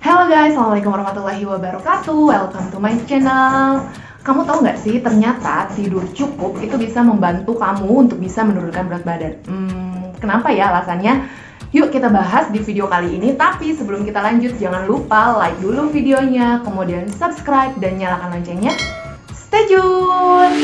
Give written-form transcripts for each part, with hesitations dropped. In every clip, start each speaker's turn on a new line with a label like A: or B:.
A: Halo guys, Assalamualaikum warahmatullahi wabarakatuh. Welcome to my channel. Kamu tahu nggak sih, ternyata tidur cukup itu bisa membantu kamu untuk bisa menurunkan berat badan. Kenapa ya alasannya? Yuk kita bahas di video kali ini. Tapi sebelum kita lanjut, jangan lupa like dulu videonya, kemudian subscribe dan nyalakan loncengnya. Stay tune!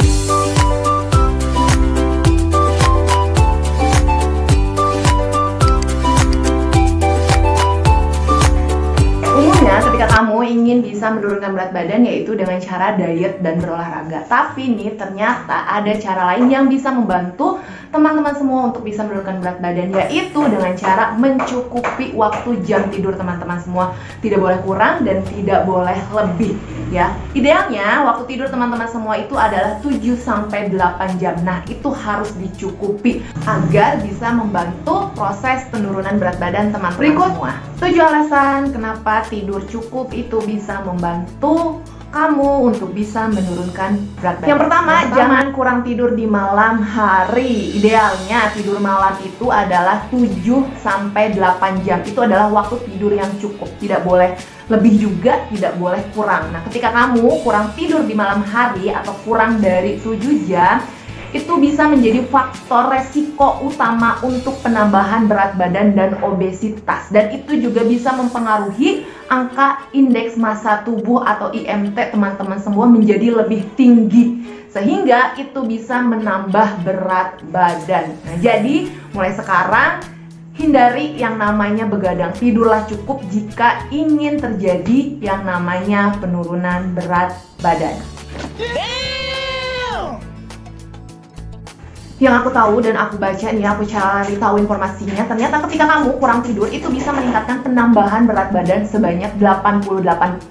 A: Ketika kamu ingin bisa menurunkan berat badan, yaitu dengan cara diet dan berolahraga. Tapi nih ternyata ada cara lain yang bisa membantu teman-teman semua untuk bisa menurunkan berat badan, yaitu dengan cara mencukupi waktu jam tidur teman-teman semua. Tidak boleh kurang dan tidak boleh lebih ya. Idealnya waktu tidur teman-teman semua itu adalah 7-8 jam. Nah, itu harus dicukupi agar bisa membantu proses penurunan berat badan teman-teman semua. 7 alasan kenapa tidur cukup itu bisa membantu kamu untuk bisa menurunkan berat badan. Yang pertama, jangan kurang tidur di malam hari. Idealnya tidur malam itu adalah 7-8 jam. Itu adalah waktu tidur yang cukup. Tidak boleh lebih juga, tidak boleh kurang. Nah, ketika kamu kurang tidur di malam hari atau kurang dari 7 jam, itu bisa menjadi faktor resiko utama untuk penambahan berat badan dan obesitas. Dan itu juga bisa mempengaruhi angka indeks massa tubuh atau IMT teman-teman semua menjadi lebih tinggi. Sehingga itu bisa menambah berat badan. Nah, jadi mulai sekarang hindari yang namanya begadang. Tidurlah cukup jika ingin terjadi yang namanya penurunan berat badan. Yang aku tahu dan aku baca nih, aku cari tahu informasinya, ternyata ketika kamu kurang tidur itu bisa meningkatkan penambahan berat badan sebanyak 88%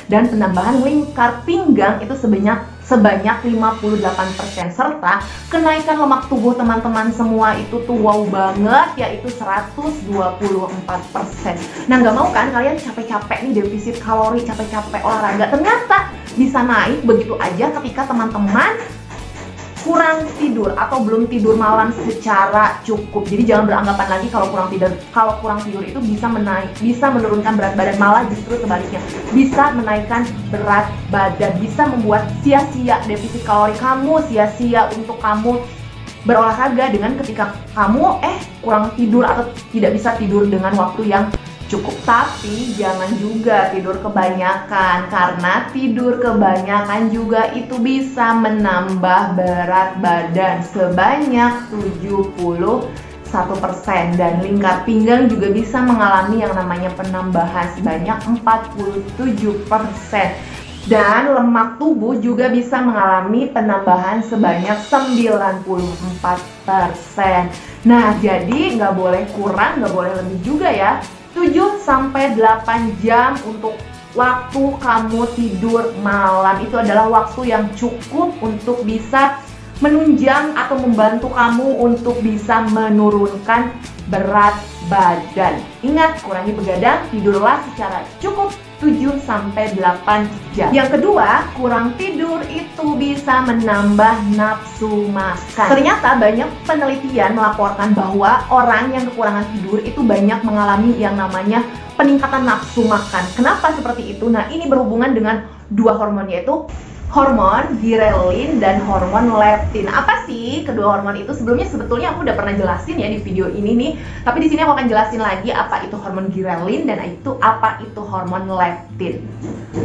A: dan penambahan lingkar pinggang itu sebanyak 58%, serta kenaikan lemak tubuh teman-teman semua itu tuh wow banget, yaitu 124%. Nah, nggak mau kan kalian capek-capek nih defisit kalori, capek-capek olahraga, ternyata bisa naik begitu aja ketika teman-teman kurang tidur atau belum tidur malam secara cukup. Jadi jangan beranggapan lagi kalau kurang tidur itu bisa menurunkan berat badan, malah justru sebaliknya bisa menaikkan berat badan, bisa membuat sia-sia defisit kalori kamu, sia-sia untuk kamu berolahraga dengan ketika kamu kurang tidur atau tidak bisa tidur dengan waktu yang cukup. Tapi jangan juga tidur kebanyakan, karena tidur kebanyakan juga itu bisa menambah berat badan sebanyak 71%, dan lingkar pinggang juga bisa mengalami yang namanya penambahan sebanyak 47%, dan lemak tubuh juga bisa mengalami penambahan sebanyak 94%. Nah, jadi nggak boleh kurang, nggak boleh lebih juga ya. 7-8 jam untuk waktu kamu tidur malam itu adalah waktu yang cukup untuk bisa menunjang atau membantu kamu untuk bisa menurunkan berat badan. Ingat, kurangi begadang, tidurlah secara cukup 7-8 jam. Yang kedua, kurang tidur itu bisa menambah nafsu makan. Ternyata banyak penelitian melaporkan bahwa orang yang kekurangan tidur itu banyak mengalami yang namanya peningkatan nafsu makan. Kenapa seperti itu? Nah, ini berhubungan dengan dua hormon, yaitu hormon ghrelin dan hormon leptin. Apa sih kedua hormon itu? Sebetulnya aku udah pernah jelasin ya di video ini nih. Tapi di sini aku akan jelasin lagi apa itu hormon ghrelin dan apa itu hormon leptin.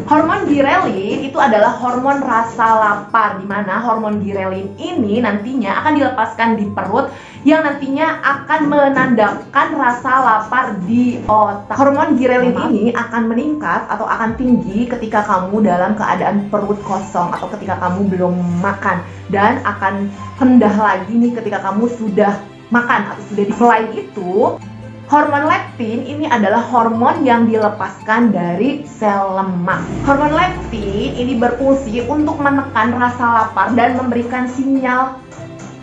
A: Hormon ghrelin itu adalah hormon rasa lapar, di mana hormon ghrelin ini nantinya akan dilepaskan di perut yang nantinya akan menandakan rasa lapar di otak. Hormon ghrelin ini akan meningkat atau akan tinggi ketika kamu dalam keadaan perut kosong atau ketika kamu belum makan, dan akan rendah lagi nih ketika kamu sudah makan atau sudah di. Selain itu, hormon leptin ini adalah hormon yang dilepaskan dari sel lemak. Hormon leptin ini berfungsi untuk menekan rasa lapar dan memberikan sinyal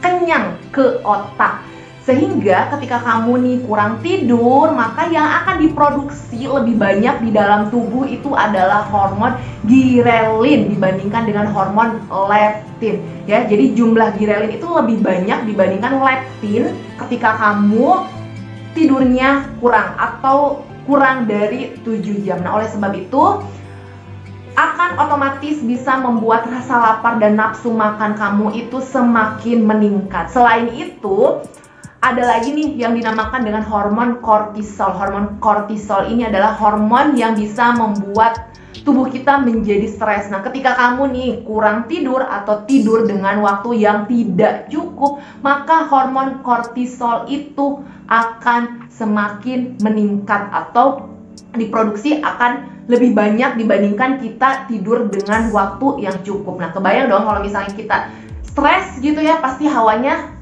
A: kenyang ke otak. Sehingga ketika kamu nih kurang tidur, maka yang akan diproduksi lebih banyak di dalam tubuh itu adalah hormon ghrelin dibandingkan dengan hormon leptin. Ya, jadi jumlah ghrelin itu lebih banyak dibandingkan leptin ketika kamu tidurnya kurang atau kurang dari 7 jam. Nah, oleh sebab itu akan otomatis bisa membuat rasa lapar dan nafsu makan kamu itu semakin meningkat. Selain itu, ada lagi nih yang dinamakan dengan hormon kortisol. Hormon kortisol ini adalah hormon yang bisa membuat tubuh kita menjadi stres. Nah, ketika kamu nih kurang tidur atau tidur dengan waktu yang tidak cukup, maka hormon kortisol itu akan semakin meningkat atau diproduksi akan lebih banyak dibandingkan kita tidur dengan waktu yang cukup. Nah, kebayang dong kalau misalnya kita stres gitu ya, pasti hawanya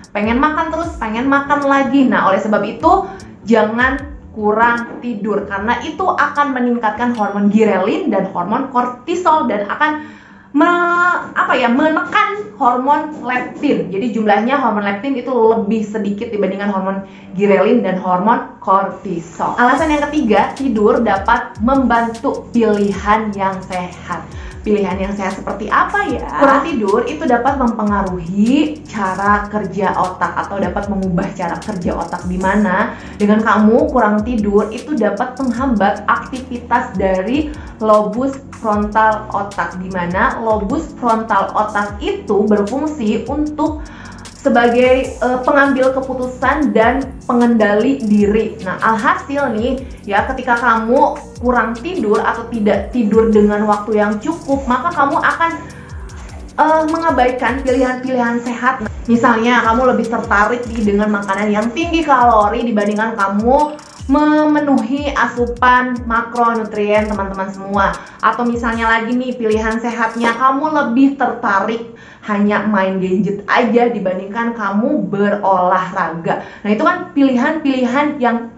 A: pengen makan terus, pengen makan lagi. Nah, oleh sebab itu jangan kurang tidur, karena itu akan meningkatkan hormon ghrelin dan hormon kortisol dan akan menekan hormon leptin. Jadi jumlahnya hormon leptin itu lebih sedikit dibandingkan hormon ghrelin dan hormon kortisol. Alasan yang ketiga, tidur dapat membantu pilihan yang sehat. Pilihan yang sehat seperti apa ya? Kurang tidur itu dapat mempengaruhi cara kerja otak atau dapat mengubah cara kerja otak, di mana dengan kamu kurang tidur itu dapat menghambat aktivitas dari lobus frontal otak, di mana lobus frontal otak itu berfungsi untuk sebagai pengambil keputusan dan pengendali diri. Nah, alhasil nih ya, ketika kamu kurang tidur atau tidak tidur dengan waktu yang cukup, maka kamu akan mengabaikan pilihan-pilihan sehat. Nah, misalnya kamu lebih tertarik dengan makanan yang tinggi kalori dibandingkan kamu memenuhi asupan makronutrien teman-teman semua. Atau misalnya lagi nih, pilihan sehatnya kamu lebih tertarik hanya main gadget aja dibandingkan kamu berolahraga. Nah, itu kan pilihan-pilihan yang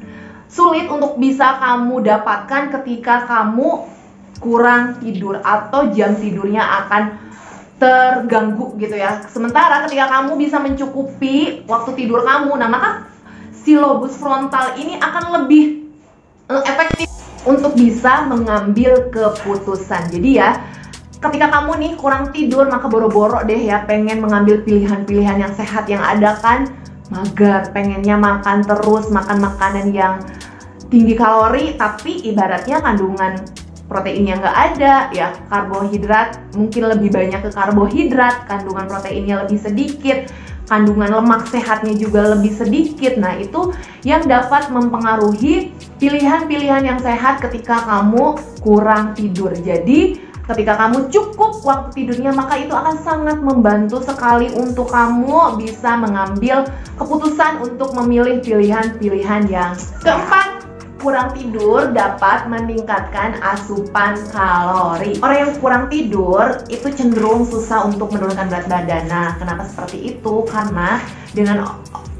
A: sulit untuk bisa kamu dapatkan ketika kamu kurang tidur atau jam tidurnya akan terganggu gitu ya. Sementara ketika kamu bisa mencukupi waktu tidur kamu, nah maka si lobus frontal ini akan lebih efektif untuk bisa mengambil keputusan. Jadi ya, ketika kamu nih kurang tidur, maka boro-boro deh ya pengen mengambil pilihan-pilihan yang sehat, yang ada kan mager, pengennya makan terus, makan makanan yang tinggi kalori tapi ibaratnya kandungan proteinnya nggak ada ya, karbohidrat mungkin lebih banyak ke karbohidrat, kandungan proteinnya lebih sedikit, kandungan lemak sehatnya juga lebih sedikit. Nah, itu yang dapat mempengaruhi pilihan-pilihan yang sehat ketika kamu kurang tidur. Jadi ketika kamu cukup waktu tidurnya, maka itu akan sangat membantu sekali untuk kamu bisa mengambil keputusan untuk memilih pilihan-pilihan yang keempat. Kurang tidur dapat meningkatkan asupan kalori. Orang yang kurang tidur itu cenderung susah untuk menurunkan berat badan. Nah, kenapa seperti itu? Karena dengan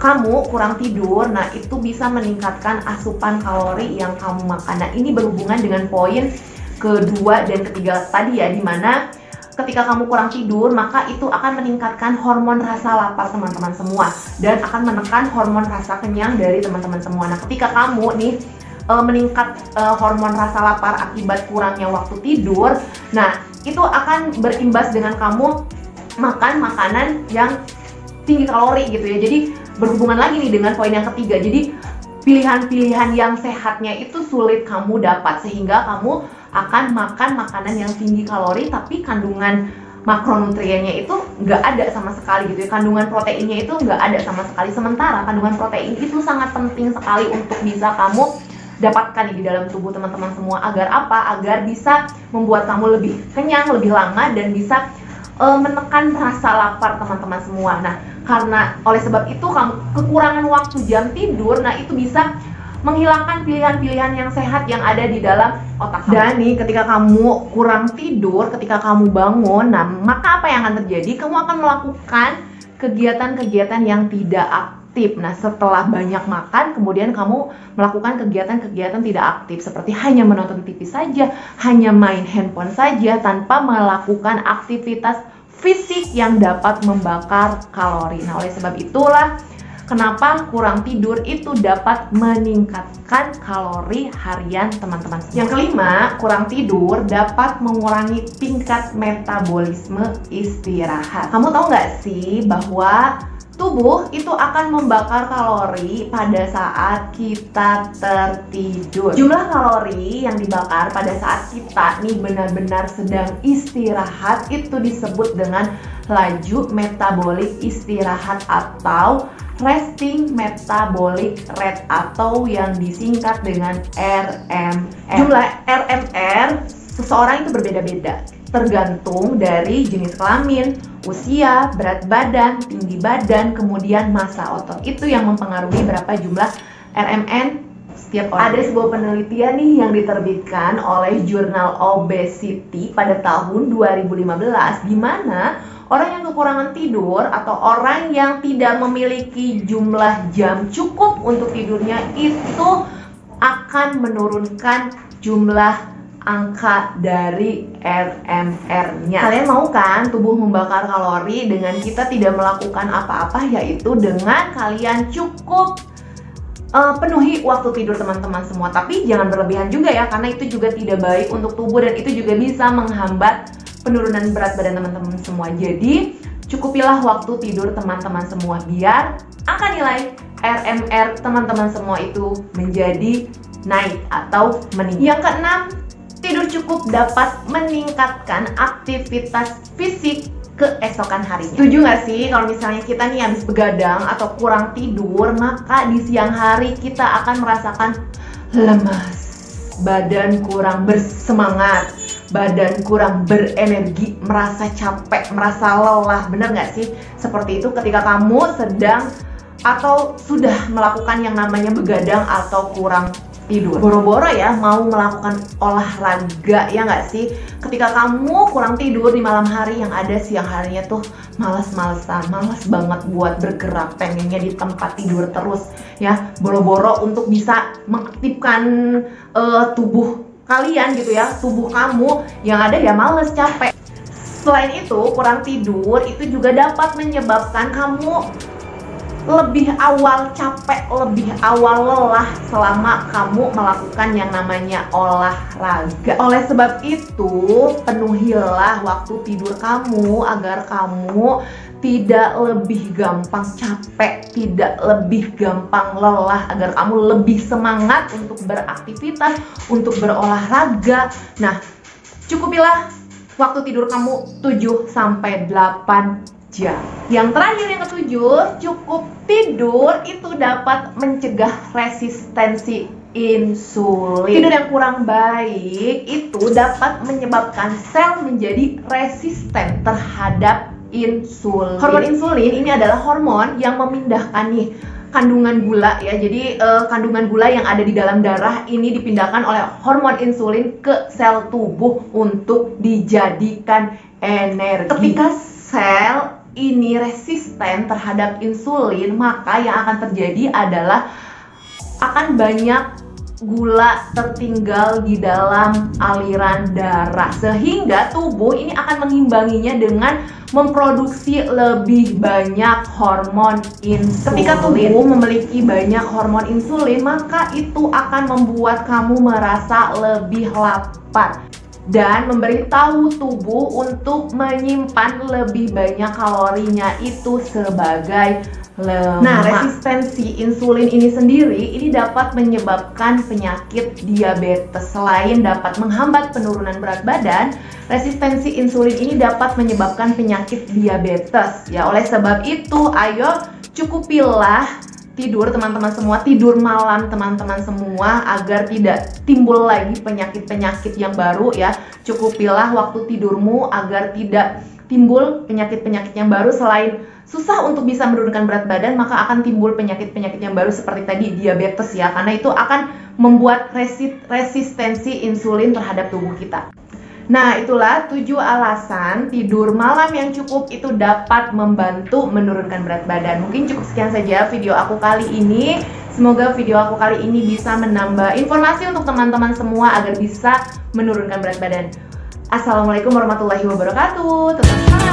A: kamu kurang tidur, nah itu bisa meningkatkan asupan kalori yang kamu makan. Nah, ini berhubungan dengan poin kedua dan ketiga tadi ya, dimana ketika kamu kurang tidur, maka itu akan meningkatkan hormon rasa lapar teman-teman semua dan akan menekan hormon rasa kenyang dari teman-teman semua. Nah, ketika kamu nih meningkat hormon rasa lapar akibat kurangnya waktu tidur, nah itu akan berimbas dengan kamu makan makanan yang tinggi kalori gitu ya. Jadi berhubungan lagi nih dengan poin yang ketiga. Jadi pilihan-pilihan yang sehatnya itu sulit kamu dapat, sehingga kamu akan makan makanan yang tinggi kalori tapi kandungan makronutriennya itu nggak ada sama sekali gitu ya, kandungan proteinnya itu nggak ada sama sekali. Sementara kandungan protein itu sangat penting sekali untuk bisa kamu dapatkan di dalam tubuh teman-teman semua. Agar apa? Agar bisa membuat kamu lebih kenyang, lebih lama, dan bisa menekan rasa lapar teman-teman semua. Nah, karena oleh sebab itu kamu kekurangan waktu jam tidur, nah itu bisa menghilangkan pilihan-pilihan yang sehat yang ada di dalam otak kamu. Dan nih, ketika kamu kurang tidur, ketika kamu bangun, nah maka apa yang akan terjadi? Kamu akan melakukan kegiatan-kegiatan yang tidak aktif. Nah, setelah banyak makan, kemudian kamu melakukan kegiatan-kegiatan tidak aktif, seperti hanya menonton TV saja, hanya main handphone saja, tanpa melakukan aktivitas fisik yang dapat membakar kalori. Nah, oleh sebab itulah kenapa kurang tidur itu dapat meningkatkan kalori harian teman-teman. Yang kelima, kurang tidur dapat mengurangi tingkat metabolisme istirahat. Kamu tahu nggak sih bahwa tubuh itu akan membakar kalori pada saat kita tertidur. Jumlah kalori yang dibakar pada saat kita nih benar-benar sedang istirahat itu disebut dengan laju metabolik istirahat atau resting metabolic rate atau yang disingkat dengan RMR. Jumlah RMR seseorang itu berbeda-beda, tergantung dari jenis kelamin, usia, berat badan, tinggi badan, kemudian massa otot. Itu yang mempengaruhi berapa jumlah RMN setiap orang. Ada sebuah penelitian nih yang diterbitkan oleh jurnal Obesity pada tahun 2015, di mana orang yang kekurangan tidur atau orang yang tidak memiliki jumlah jam cukup untuk tidurnya itu akan menurunkan jumlah angka dari RMR-nya. Kalian mau kan tubuh membakar kalori dengan kita tidak melakukan apa-apa, yaitu dengan kalian cukup penuhi waktu tidur teman-teman semua. Tapi jangan berlebihan juga ya, karena itu juga tidak baik untuk tubuh dan itu juga bisa menghambat penurunan berat badan teman-teman semua. Jadi cukupilah waktu tidur teman-teman semua biar angka nilai RMR teman-teman semua itu menjadi naik atau meningkat. Yang keenam, tidur cukup dapat meningkatkan aktivitas fisik keesokan harinya. Setuju nggak sih kalau misalnya kita nih habis begadang atau kurang tidur, maka di siang hari kita akan merasakan lemas, badan kurang bersemangat, badan kurang berenergi, merasa capek, merasa lelah. Bener nggak sih? Seperti itu ketika kamu sedang atau sudah melakukan yang namanya begadang atau kurang tidur. Boro-boro ya mau melakukan olahraga, ya nggak sih? Ketika kamu kurang tidur di malam hari, yang ada siang harinya tuh malas-malesan, malas banget buat bergerak, pengennya di tempat tidur terus ya. Boro-boro untuk bisa mengaktifkan tubuh kalian gitu ya, tubuh kamu, yang ada ya males, capek. Selain itu, kurang tidur itu juga dapat menyebabkan kamu lebih awal capek, lebih awal lelah selama kamu melakukan yang namanya olahraga. Oleh sebab itu, penuhilah waktu tidur kamu agar kamu tidak lebih gampang capek, tidak lebih gampang lelah, agar kamu lebih semangat untuk beraktivitas, untuk berolahraga. Nah, cukupilah waktu tidur kamu 7-8 jam. Yang terakhir, yang ketujuh, cukup tidur itu dapat mencegah resistensi insulin. Tidur yang kurang baik itu dapat menyebabkan sel menjadi resisten terhadap insulin. Hormon insulin ini adalah hormon yang memindahkan nih kandungan gula ya. Jadi kandungan gula yang ada di dalam darah ini dipindahkan oleh hormon insulin ke sel tubuh untuk dijadikan energi. Ketika sel ini resisten terhadap insulin, maka yang akan terjadi adalah akan banyak gula tertinggal di dalam aliran darah, sehingga tubuh ini akan mengimbanginya dengan memproduksi lebih banyak hormon insulin. Ketika tubuh memiliki banyak hormon insulin, maka itu akan membuat kamu merasa lebih lapar dan memberitahu tubuh untuk menyimpan lebih banyak kalorinya itu sebagai lemak. Nah, resistensi insulin ini sendiri ini dapat menyebabkan penyakit diabetes. Selain dapat menghambat penurunan berat badan, resistensi insulin ini dapat menyebabkan penyakit diabetes. Ya, oleh sebab itu, ayo cukupilah tidur teman-teman semua, tidur malam teman-teman semua, agar tidak timbul lagi penyakit-penyakit yang baru ya. Cukupilah waktu tidurmu agar tidak timbul penyakit-penyakit yang baru. Selain susah untuk bisa menurunkan berat badan, maka akan timbul penyakit-penyakit yang baru seperti tadi diabetes ya, karena itu akan membuat resistensi insulin terhadap tubuh kita. Nah, itulah 7 alasan tidur malam yang cukup itu dapat membantu menurunkan berat badan. Mungkin cukup sekian saja video aku kali ini. Semoga video aku kali ini bisa menambah informasi untuk teman-teman semua agar bisa menurunkan berat badan. Assalamualaikum warahmatullahi wabarakatuh. Tetap semangat!